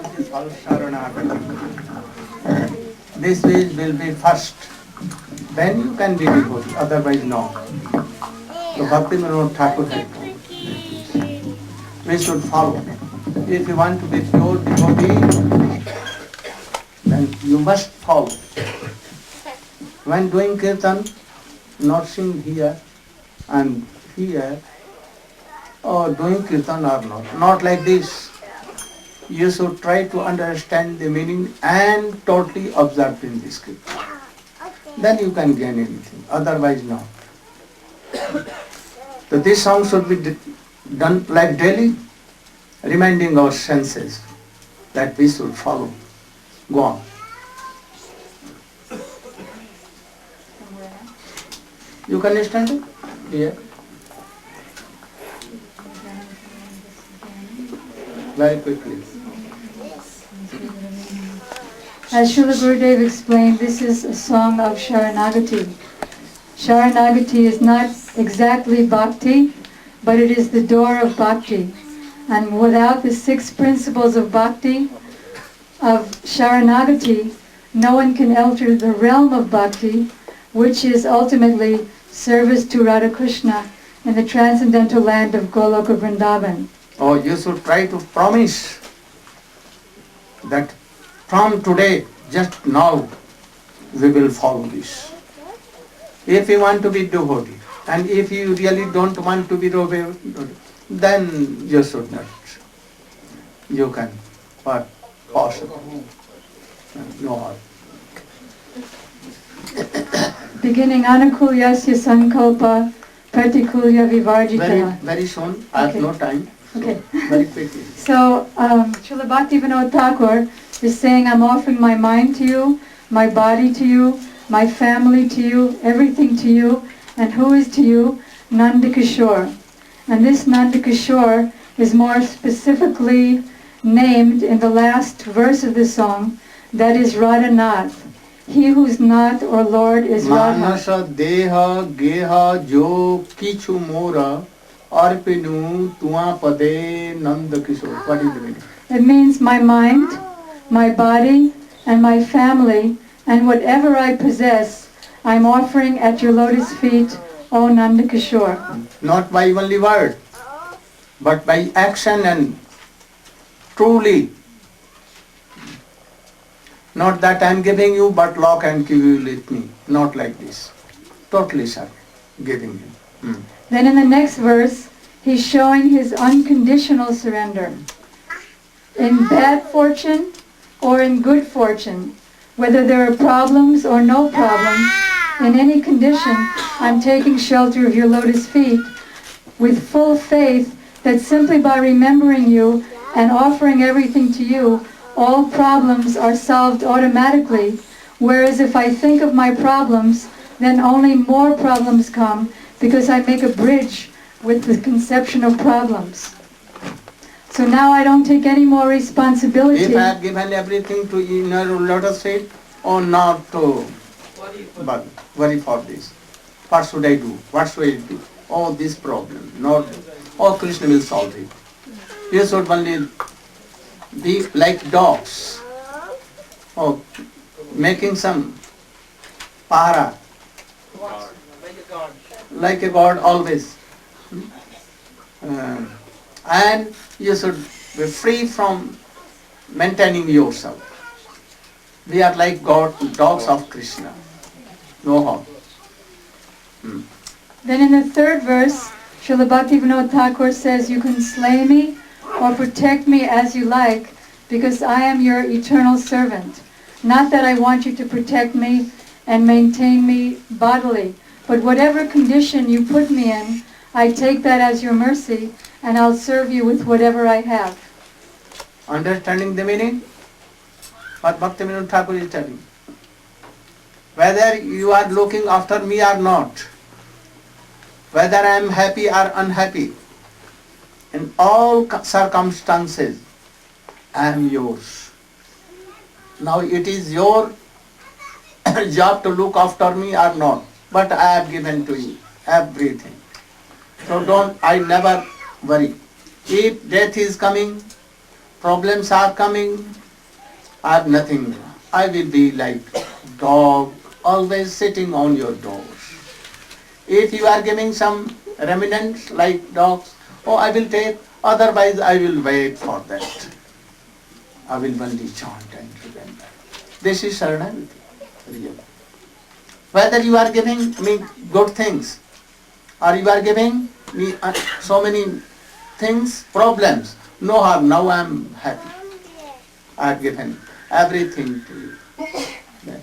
This is called Sharanagati. This will be first. Then you can be devotee, otherwise no. So Bhakti Vinod Thakur had told this. We should follow. If you want to be pure devotee, then you must follow. When doing kirtan, not sing here and here, or doing kirtan or not like this. You should try to understand the meaning and totally observe in this kirtan. Then you can gain anything, otherwise not. So this song should be done like daily, reminding our senses that we should follow. Go on. You can understand it? Yeah. Very quickly. As Srila Gurudev explained, this is a song of Sharanagati. Sharanagati is not exactly bhakti, but it is the door of bhakti. And without the 6 principles of bhakti, of Sharanagati, no one can enter the realm of bhakti, which is ultimately service to Radha Krishna in the transcendental land of Goloka Vrindavan. Oh, you should try to promise that from today, just now, we will follow this. If you want to be devotee, and if you really don't want to be devotee, then you should not. You can, but possible. No harm. Beginning Anukulyasya Sankalpa Pratikulya Vivarjita. Very soon. I have no time. Okay. Very quickly. So, Srila Bhakti Vinod Thakur is saying, I'm offering my mind to you, my body to you, my family to you, everything to you, and who is to you? Nanda Kishore. And this Nanda Kishore is more specifically named in the last verse of the song, that is Radhanath. He whose Nath or Lord is Radha. Manasa deha geha jo kichu mora arpinu tua pade nanda kishore. What is the meaning? It means my mind, my body, and my family, and whatever I possess, I'm offering at your lotus feet, O Nanda Kishore. Not by only word, but by action and truly. Not that I am giving you, but lock and key you with me. Not like this. Totally, sir, giving you. Then in the next verse, he's showing his unconditional surrender. In bad fortune or in good fortune, whether there are problems or no problems, in any condition, I'm taking shelter of your lotus feet with full faith that simply by remembering you and offering everything to you, all problems are solved automatically, whereas if I think of my problems, then only more problems come because I make a bridge with the conception of problems. So now I don't take any more responsibility. If I have given everything to you in your lotus feet, or not to worry for this. What should I do? What should I do? Oh, this problem. Not. Oh, Krishna will solve it. You should only be like dogs. Oh, making some para. Like a god always. And you should be free from maintaining yourself. We are like dogs of Krishna. No harm. Then in the 3rd verse, Srila Bhakti Vinod Thakur says, you can slay me or protect me as you like, because I am your eternal servant. Not that I want you to protect me and maintain me bodily, but whatever condition you put me in, I take that as your mercy, and I'll serve you with whatever I have. Understanding the meaning? What Bhakti Vinod Thakur is telling. Whether you are looking after me or not, whether I am happy or unhappy, in all circumstances, I am yours. Now it is your job to look after me or not, but I have given to you everything. So I never worry. If death is coming, problems are coming, or nothing, I will be like dog, always sitting on your doors. If you are giving some remnants like dogs, oh, I will take, otherwise I will wait for that. I will only chant and remember. This is Saranagati, really. Whether you are giving me good things, or you are giving me so many things, problems, no harm, now I am happy. I have given everything to you. Yeah.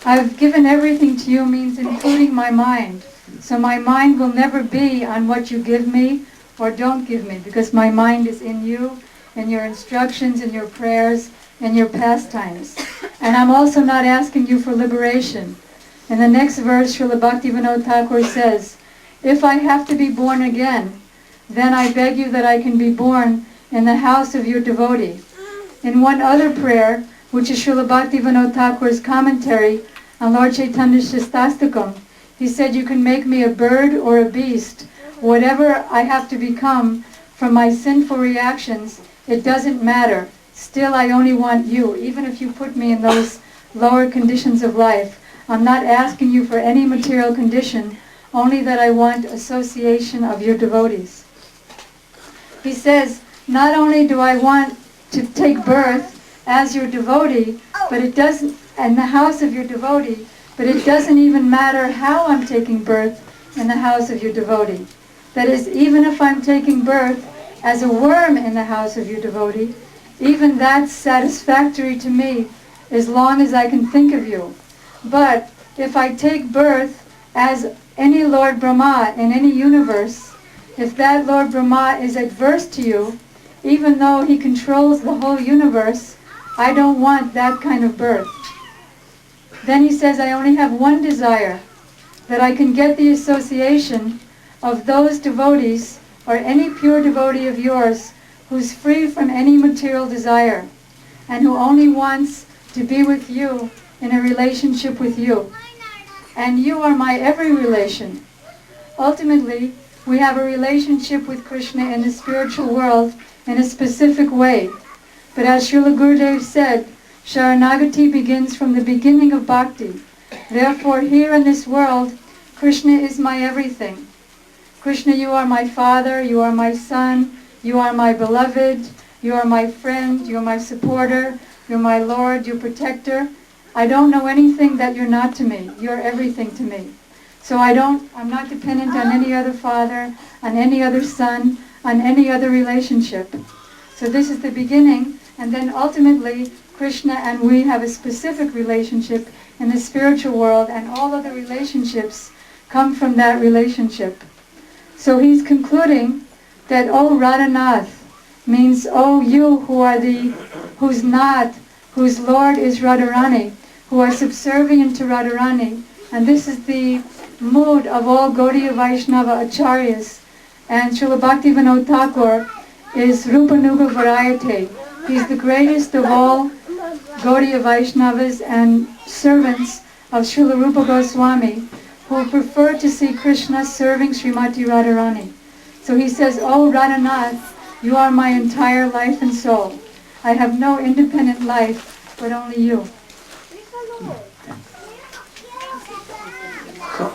I've given everything to you means including my mind. So my mind will never be on what you give me or don't give me, because my mind is in you, in your instructions, in your prayers, in your pastimes. And I'm also not asking you for liberation. In the next verse, Srila Bhaktivinoda Thakur says, if I have to be born again, then I beg you that I can be born in the house of your devotee. In one other prayer, which is Srila Bhaktivinoda Thakur's commentary on Lord Chaitanya's Shastastakam, he said, you can make me a bird or a beast, whatever I have to become from my sinful reactions, it doesn't matter. Still, I only want you, even if you put me in those lower conditions of life. I'm not asking you for any material condition, only that I want association of your devotees. He says, not only do I want to take birth as your devotee, but it doesn't, in the house of your devotee, but it doesn't even matter how I'm taking birth in the house of your devotee. That is, even if I'm taking birth as a worm in the house of your devotee, even that's satisfactory to me as long as I can think of you. But if I take birth as any Lord Brahma in any universe, if that Lord Brahma is adverse to you, even though he controls the whole universe, I don't want that kind of birth. Then he says, I only have one desire, that I can get the association of those devotees or any pure devotee of yours who's free from any material desire and who only wants to be with you in a relationship with you. And you are my every relation. Ultimately, we have a relationship with Krishna in the spiritual world in a specific way. But as Srila Gurudev said, Sharanagati begins from the beginning of bhakti. Therefore, here in this world, Krishna is my everything. Krishna, you are my father, you are my son, you are my beloved, you are my friend, you are my supporter, you're my Lord, your protector. I don't know anything that you're not to me. You're everything to me. So I'm not dependent on any other father, on any other son, on any other relationship. So this is the beginning, and then ultimately Krishna and we have a specific relationship in the spiritual world, and all other relationships come from that relationship. So he's concluding that, oh Radhanath, means, oh you who are whose Lord is Radharani, who are subservient to Radharani. And this is the mood of all Gaudiya Vaishnava acharyas. And Srila Bhaktivinoda Thakur is Rupanuga Variety. He's the greatest of all Gaudiya Vaishnavas and servants of Srila Rupa Goswami, who prefer to see Krishna serving Srimati Radharani. So he says, oh Radhanath, you are my entire life and soul. I have no independent life, but only you. So,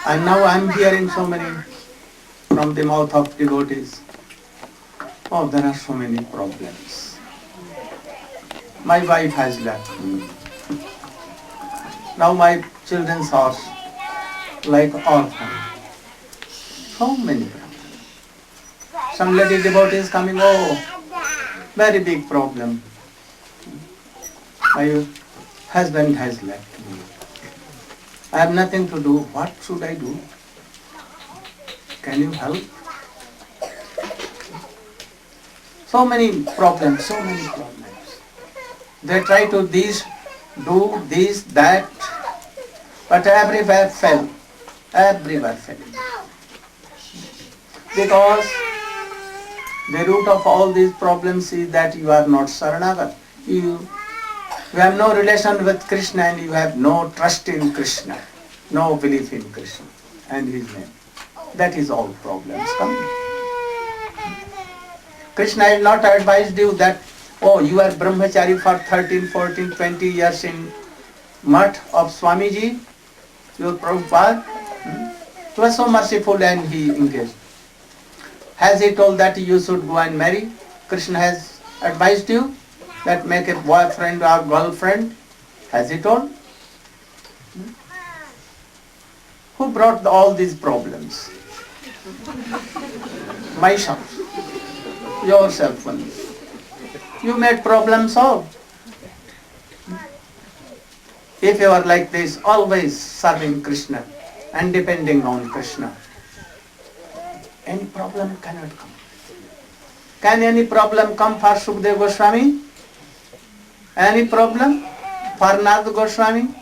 and now I am hearing so many from the mouth of devotees. Oh, there are so many problems. My wife has left me. Now my children are like orphans. So many problems. Some lady devotee is coming, oh, very big problem. My husband has left me. I have nothing to do. What should I do? Can you help? So many problems, so many problems. They try to do this, that, but everywhere fell. Everywhere fell. Because the root of all these problems is that you are not Saranagat. You have no relation with Krishna and you have no trust in Krishna, no belief in Krishna and His name. That is all problems coming. Krishna has not advised you that, oh, you are brahmachari for 13, 14, 20 years in mutt of Swamiji, your Prabhupada. He was so merciful and he engaged. Has he told that you should go and marry? Krishna has advised you that make a boyfriend or girlfriend? Has he told? Who brought all these problems? Myself. Yourself only. You made problems solve. If you are like this, always serving Krishna and depending on Krishna, any problem cannot come. Can any problem come for Sukadeva Goswami? Any problem for Narada Goswami?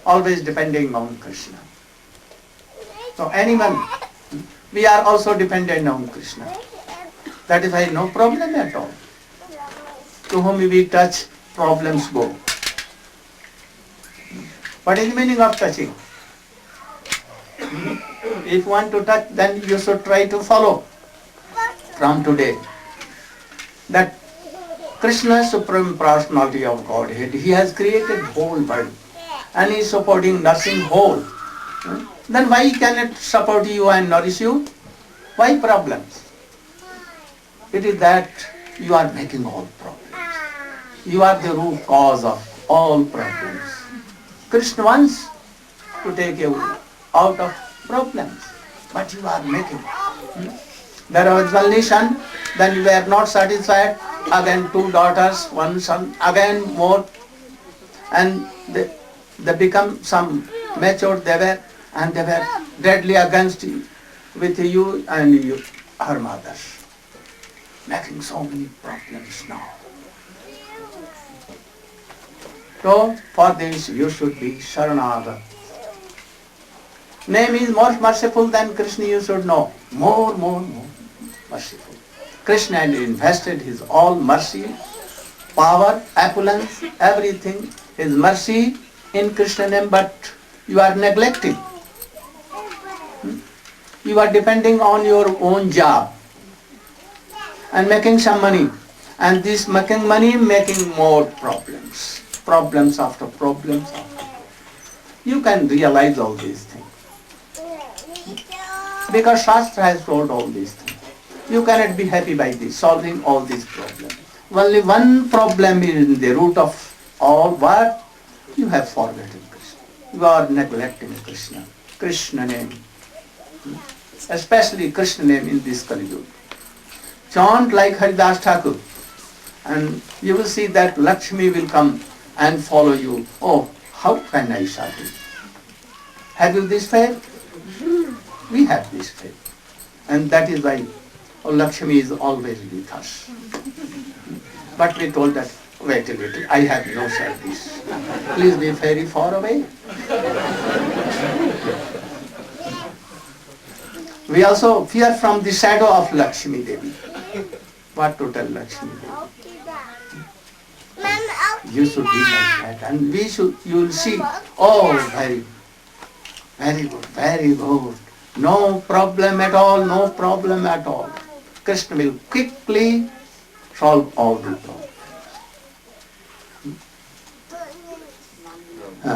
Always depending on Krishna. So anyone, we are also dependent on Krishna. That is why no problem at all. To whom we touch, problems go. What is the meaning of touching? If you want to touch, then you should try to follow from today. That Krishna, Supreme Personality of Godhead, He has created whole world and He is supporting, nursing whole. Then why cannot support you and nourish you? Why problems? It is that you are making all problems. You are the root cause of all problems. Krishna wants to take you out of problems, but you are making. There was one son, then you were not satisfied, again 2 daughters, 1 son, again more, and they become some matured they were, and they were deadly against you, with you and you, her mother, making so many problems now. So for this you should be Sharanagata. Name is more merciful than Krishna, you should know. More merciful. Krishna had invested his all mercy, power, opulence, everything, his mercy in Krishna name, but you are neglecting. You are depending on your own job and making some money. And this making money, making more problems. Problems after problems after problems. You can realize all these things. Because Shastra has told all these things. You cannot be happy by this, solving all these problems. Only one problem is in the root of all. What? You have forgotten Krishna. You are neglecting Krishna. Krishna name. Especially Krishna name in this Kali Yuga. Chant like Haridas Thakur, and you will see that Lakshmi will come and follow you. Oh, how can I serve you? Have you this faith? We have this faith. And that is why Lakshmi is always with us. But we told that, wait a little, I have no service. Please be very far away. We also fear from the shadow of Lakshmi Devi. What to tell Lakshmi Devi? You should be like that. And you will see, oh, very good. No problem at all, no problem at all. Krishna will quickly solve all the problems.